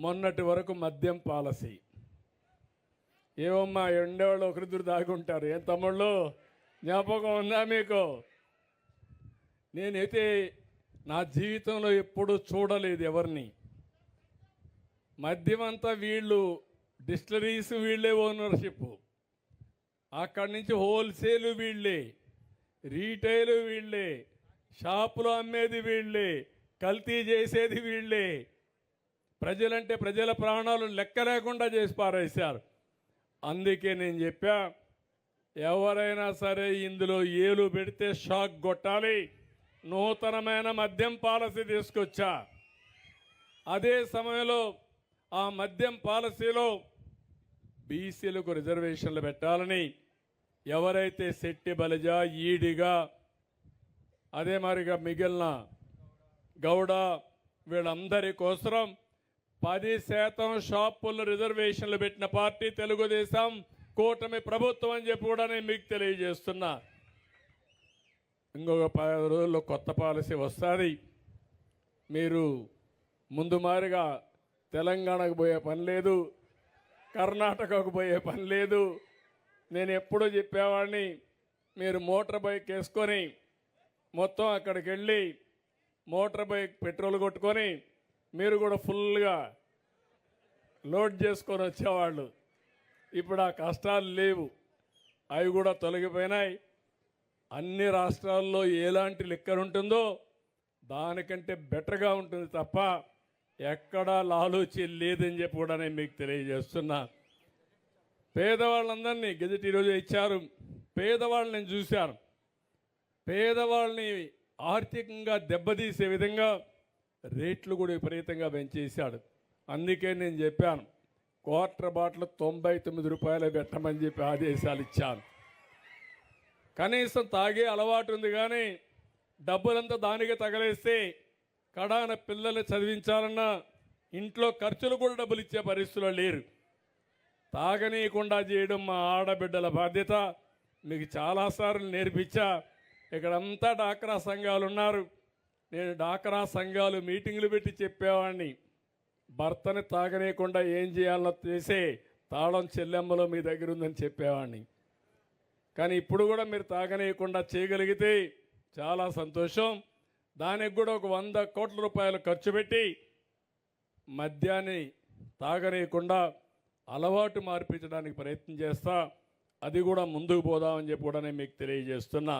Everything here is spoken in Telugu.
మొన్నటి వరకు మద్యం పాలసీ. ఏమమ్మా ఎండేవాళ్ళు ఒకరిద్దరు దాగుంటారు. ఏం తమ్ముళ్ళు జ్ఞాపకం ఉందా మీకు? నేనైతే నా జీవితంలో ఎప్పుడూ చూడలేదు ఎవరిని. మద్యం అంతా వీళ్ళు, డిస్టిలరీస్ వీళ్ళే ఓనర్షిప్, అక్కడి నుంచి హోల్సేల్ వీళ్ళే, రీటైల్ వీళ్ళే, షాపులో అమ్మేది వీళ్ళే, కల్తీ చేసేది వీళ్ళే. ప్రజలంటే ప్రజల ప్రాణాలు లెక్క లేకుండా చేసి పారేశారు. అందుకే నేను చెప్పా, ఎవరైనా సరే ఇందులో ఏలు పెడితే షాక్ కొట్టాలి. నూతనమైన మద్యం పాలసీ తీసుకొచ్చా. అదే సమయంలో ఆ మద్యం పాలసీలో బీసీలకు రిజర్వేషన్లు పెట్టాలని, ఎవరైతే శెట్టి బలిజ, ఈడిగా, అదే మరిగా మిగిలిన గౌడ వీళ్ళందరి కోసం 10% షాపుల్లో రిజర్వేషన్లు పెట్టిన పార్టీ తెలుగుదేశం కూటమి ప్రభుత్వం అని చెప్పి కూడా నేను మీకు తెలియజేస్తున్నా. ఇంకొక 10 రోజుల్లో కొత్త పాలసీ వస్తుంది. మీరు ముందు మారిగా తెలంగాణకు పోయే పని లేదు, కర్ణాటకకు పోయే పని లేదు. నేను ఎప్పుడూ చెప్పేవాడిని, మీరు మోటార్ బైక్ వేసుకొని మొత్తం అక్కడికి వెళ్ళి మోటార్ బైక్ పెట్రోల్ కొట్టుకొని మీరు కూడా ఫుల్గా లోడ్ చేసుకొని వచ్చేవాళ్ళు. ఇప్పుడు ఆ కష్టాలు లేవు, అవి కూడా తొలగిపోయినాయి. అన్ని రాష్ట్రాల్లో ఎలాంటి లిక్కర్ ఉంటుందో దానికంటే బెటర్గా ఉంటుంది తప్ప ఎక్కడా లాలూచి లేదని చెప్పి కూడా నేను మీకు తెలియజేస్తున్నా. పేదవాళ్ళందరినీ గెజెట్ ఈరోజు ఇచ్చారు. పేదవాళ్ళని నేను చూశాను. పేదవాళ్ళని ఆర్థికంగా దెబ్బతీసే విధంగా రేట్లు కూడా విపరీతంగా పెంచేశాడు. అందుకే నేను చెప్పాను, క్వార్టర్ బాటిల్ 99 రూపాయలు పెట్టమని చెప్పి ఆదేశాలు ఇచ్చాను. కనీసం తాగే అలవాటు ఉంది, కానీ డబ్బులంతా దానికే తగలేస్తే కడాన పిల్లల్ని చదివించాలన్నా ఇంట్లో ఖర్చులు కూడా డబ్బులు ఇచ్చే పరిస్థితుల్లో లేరు. తాగనీయకుండా చేయడం మా ఆడబిడ్డల బాధ్యత. మీకు చాలాసార్లు నేర్పించా. ఇక్కడంతా డాక్రా సంఘాలు ఉన్నారు. నేను డాక్రా సంఘాలు మీటింగులు పెట్టి చెప్పేవాడిని, భర్తని తాగనీయకుండా ఏం చేయాలో చేసే తాళం చెల్లెమ్మలో మీ దగ్గర ఉందని చెప్పేవాడిని. కానీ ఇప్పుడు కూడా మీరు తాగనీయకుండా చేయగలిగితే చాలా సంతోషం. దానికి కూడా ఒక 100 కోట్ల రూపాయలు ఖర్చు పెట్టి మద్యాన్ని తాగనీయకుండా అలవాటు మార్పించడానికి ప్రయత్నం చేస్తా. అది కూడా ముందుకు పోదామని చెప్పి కూడా నేను మీకు తెలియజేస్తున్నా.